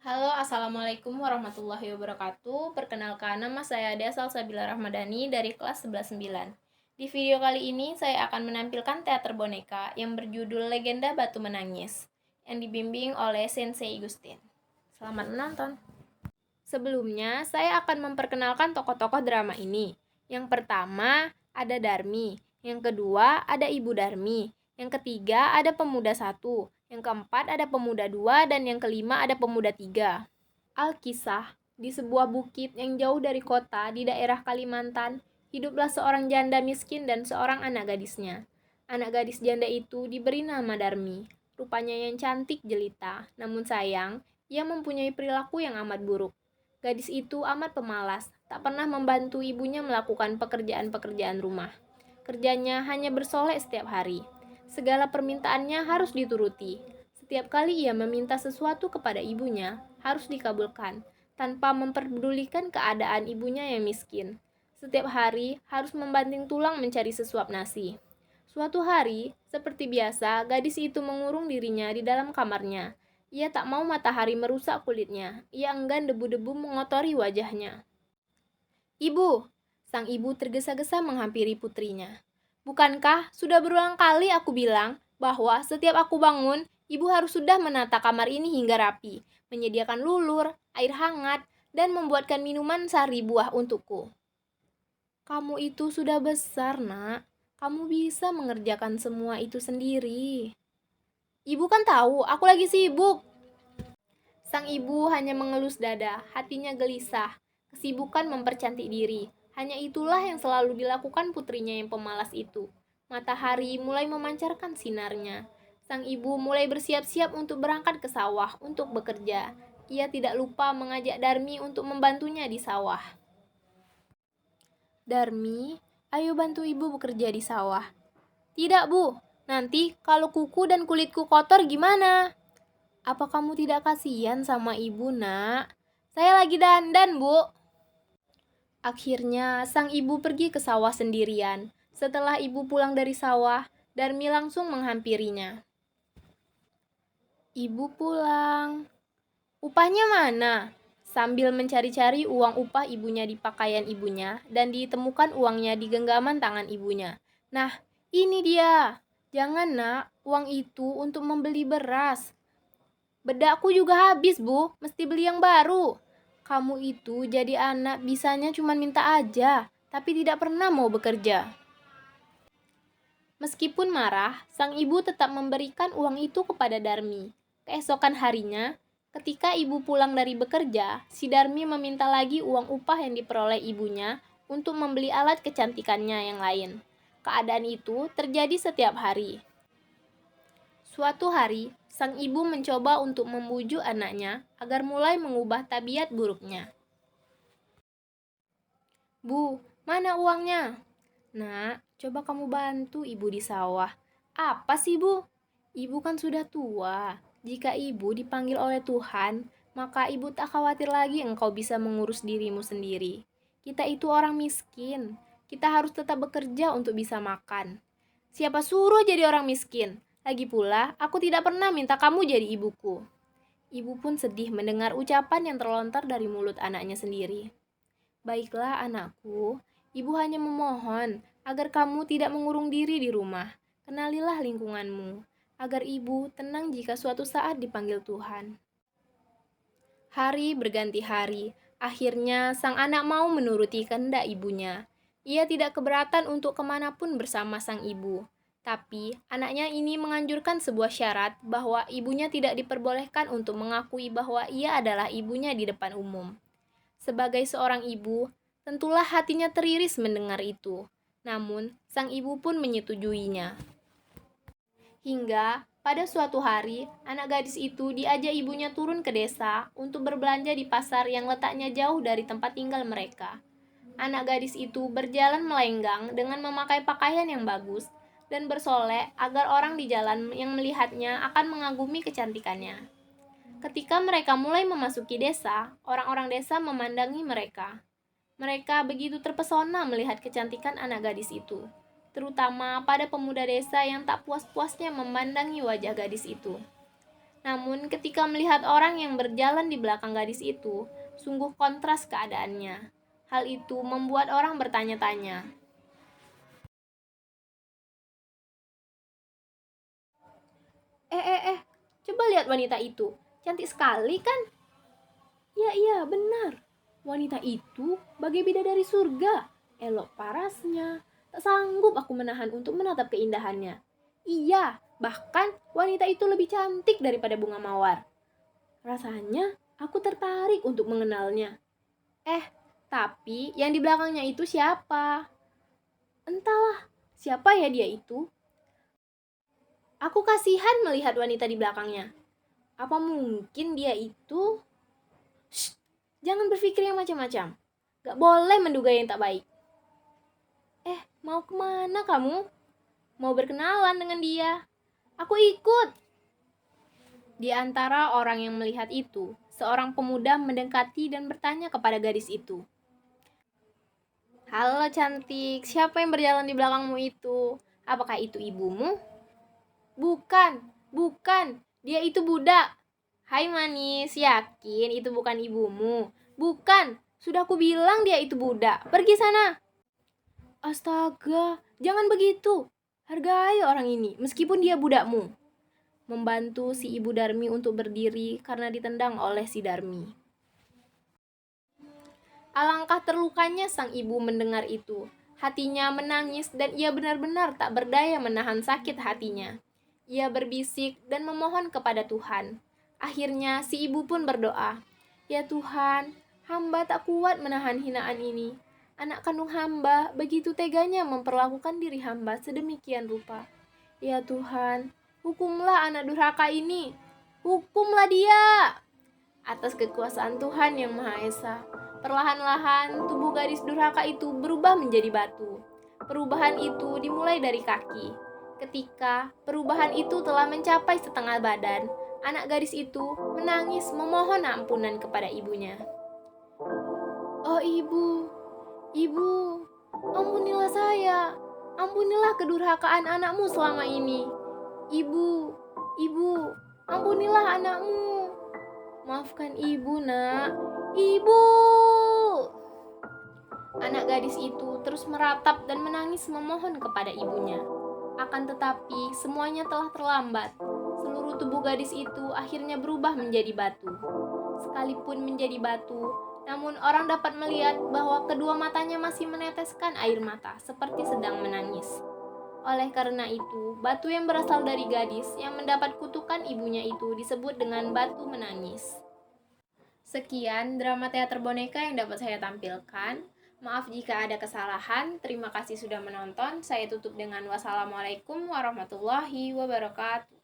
Halo, Assalamualaikum warahmatullahi wabarakatuh. Perkenalkan, nama saya Dea Salsabila Rahmadani dari kelas 11-9. Di video kali ini, saya akan menampilkan teater boneka yang berjudul Legenda Batu Menangis, yang dibimbing oleh Sensei Gustin. Selamat menonton! Sebelumnya, saya akan memperkenalkan tokoh-tokoh drama ini. Yang pertama, ada Darmi. Yang kedua, ada Ibu Darmi. Yang ketiga, ada pemuda satu. Yang keempat, ada pemuda dua. Dan yang kelima, ada pemuda tiga. Alkisah, di sebuah bukit yang jauh dari kota di daerah Kalimantan, hiduplah seorang janda miskin dan seorang anak gadisnya. Anak gadis janda itu diberi nama Darmi. Rupanya yang cantik jelita, namun sayang, ia mempunyai perilaku yang amat buruk. Gadis itu amat pemalas, tak pernah membantu ibunya melakukan pekerjaan-pekerjaan rumah. Kerjanya hanya bersolek setiap hari. Segala permintaannya harus dituruti. Setiap kali ia meminta sesuatu kepada ibunya, harus dikabulkan, tanpa memperdulikan keadaan ibunya yang miskin. Setiap hari harus membanting tulang mencari sesuap nasi. Suatu hari, seperti biasa, gadis itu mengurung dirinya di dalam kamarnya. Ia tak mau matahari merusak kulitnya. Ia enggan debu-debu mengotori wajahnya. Ibu, sang ibu tergesa-gesa menghampiri putrinya. Bukankah sudah berulang kali aku bilang bahwa setiap aku bangun, ibu harus sudah menata kamar ini hingga rapi, menyediakan lulur, air hangat, dan membuatkan minuman sari buah untukku. Kamu itu sudah besar, nak. Kamu bisa mengerjakan semua itu sendiri. Ibu kan tahu, aku lagi sibuk. Sang ibu hanya mengelus dada, hatinya gelisah. Kesibukan mempercantik diri. Hanya itulah yang selalu dilakukan putrinya yang pemalas itu. Matahari mulai memancarkan sinarnya. Sang ibu mulai bersiap-siap untuk berangkat ke sawah untuk bekerja. Ia tidak lupa mengajak Darmi untuk membantunya di sawah. Darmi, ayo bantu ibu bekerja di sawah. Tidak, Bu. Nanti kalau kuku dan kulitku kotor gimana? Apa kamu tidak kasihan sama ibu, nak? Saya lagi dandan, Bu. Akhirnya, sang ibu pergi ke sawah sendirian. Setelah ibu pulang dari sawah, Darmi langsung menghampirinya. Ibu pulang. Upahnya mana? Sambil mencari-cari uang upah ibunya di pakaian ibunya, dan ditemukan uangnya di genggaman tangan ibunya. Nah, ini dia. Jangan, nak. Uang itu untuk membeli beras. Bedakku juga habis, Bu. Mesti beli yang baru. Kamu itu jadi anak bisanya cuma minta aja, tapi tidak pernah mau bekerja. Meskipun marah, sang ibu tetap memberikan uang itu kepada Darmi. Keesokan harinya, ketika ibu pulang dari bekerja, si Darmi meminta lagi uang upah yang diperoleh ibunya untuk membeli alat kecantikannya yang lain. Keadaan itu terjadi setiap hari. Suatu hari, sang ibu mencoba untuk membujuk anaknya agar mulai mengubah tabiat buruknya. Bu, mana uangnya? Nak, coba kamu bantu ibu di sawah. Apa sih, Bu? Ibu kan sudah tua. Jika ibu dipanggil oleh Tuhan, maka ibu tak khawatir lagi engkau bisa mengurus dirimu sendiri. Kita itu orang miskin. Kita harus tetap bekerja untuk bisa makan. Siapa suruh jadi orang miskin? Lagi pula, aku tidak pernah minta kamu jadi ibuku. Ibu pun sedih mendengar ucapan yang terlontar dari mulut anaknya sendiri. Baiklah anakku, ibu hanya memohon agar kamu tidak mengurung diri di rumah. Kenalilah lingkunganmu, agar ibu tenang jika suatu saat dipanggil Tuhan. Hari berganti hari, akhirnya sang anak mau menuruti kehendak ibunya. Ia tidak keberatan untuk kemanapun bersama sang ibu. Tapi, anaknya ini menganjurkan sebuah syarat bahwa ibunya tidak diperbolehkan untuk mengakui bahwa ia adalah ibunya di depan umum. Sebagai seorang ibu, tentulah hatinya teriris mendengar itu. Namun, sang ibu pun menyetujuinya. Hingga pada suatu hari, anak gadis itu diajak ibunya turun ke desa untuk berbelanja di pasar yang letaknya jauh dari tempat tinggal mereka. Anak gadis itu berjalan melenggang dengan memakai pakaian yang bagus dan bersolek agar orang di jalan yang melihatnya akan mengagumi kecantikannya. Ketika mereka mulai memasuki desa, orang-orang desa memandangi mereka. Mereka begitu terpesona melihat kecantikan anak gadis itu, terutama pada pemuda desa yang tak puas-puasnya memandangi wajah gadis itu. Namun ketika melihat orang yang berjalan di belakang gadis itu, sungguh kontras keadaannya. Hal itu membuat orang bertanya-tanya. Coba lihat wanita itu. Cantik sekali kan? Iya, benar. Wanita itu bagai bidadari surga. Elok parasnya. Tak sanggup aku menahan untuk menatap keindahannya. Iya, bahkan wanita itu lebih cantik daripada bunga mawar. Rasanya aku tertarik untuk mengenalnya. Tapi yang di belakangnya itu siapa? Entahlah, siapa ya dia itu? Aku kasihan melihat wanita di belakangnya. Apa mungkin dia itu? Shh, jangan berpikir yang macam-macam. Gak boleh menduga yang tak baik. Mau kemana kamu? Mau berkenalan dengan dia? Aku ikut. Di antara orang yang melihat itu, seorang pemuda mendekati dan bertanya kepada gadis itu. Halo cantik, siapa yang berjalan di belakangmu itu? Apakah itu ibumu? Bukan. Dia itu budak. Hai manis, yakin itu bukan ibumu? Bukan, sudah aku bilang dia itu budak. Pergi sana. Astaga, jangan begitu. Hargai orang ini, meskipun dia budakmu. Membantu si ibu Darmi untuk berdiri karena ditendang oleh si Darmi. Alangkah terlukanya sang ibu mendengar itu. Hatinya menangis dan ia benar-benar tak berdaya menahan sakit hatinya. Ia berbisik dan memohon kepada Tuhan. Akhirnya si ibu pun berdoa, "Ya Tuhan, hamba tak kuat menahan hinaan ini. Anak kandung hamba begitu teganya memperlakukan diri hamba sedemikian rupa. Ya Tuhan, hukumlah anak durhaka ini. Hukumlah dia." Atas kekuasaan Tuhan yang Maha Esa, perlahan-lahan tubuh gadis durhaka itu berubah menjadi batu. Perubahan itu dimulai dari kaki. Ketika perubahan itu telah mencapai setengah badan, anak gadis itu menangis memohon ampunan kepada ibunya. "Oh ibu, ampunilah saya. Ampunilah kedurhakaan anakmu selama ini. Ibu, ampunilah anakmu. Maafkan ibu, nak. Ibu!" Anak gadis itu terus meratap dan menangis memohon kepada ibunya. Akan tetapi, semuanya telah terlambat. Seluruh tubuh gadis itu akhirnya berubah menjadi batu. Sekalipun menjadi batu, namun orang dapat melihat bahwa kedua matanya masih meneteskan air mata, seperti sedang menangis. Oleh karena itu, batu yang berasal dari gadis yang mendapat kutukan ibunya itu disebut dengan batu menangis. Sekian drama teater boneka yang dapat saya tampilkan. Maaf jika ada kesalahan. Terima kasih sudah menonton. Saya tutup dengan wassalamualaikum warahmatullahi wabarakatuh.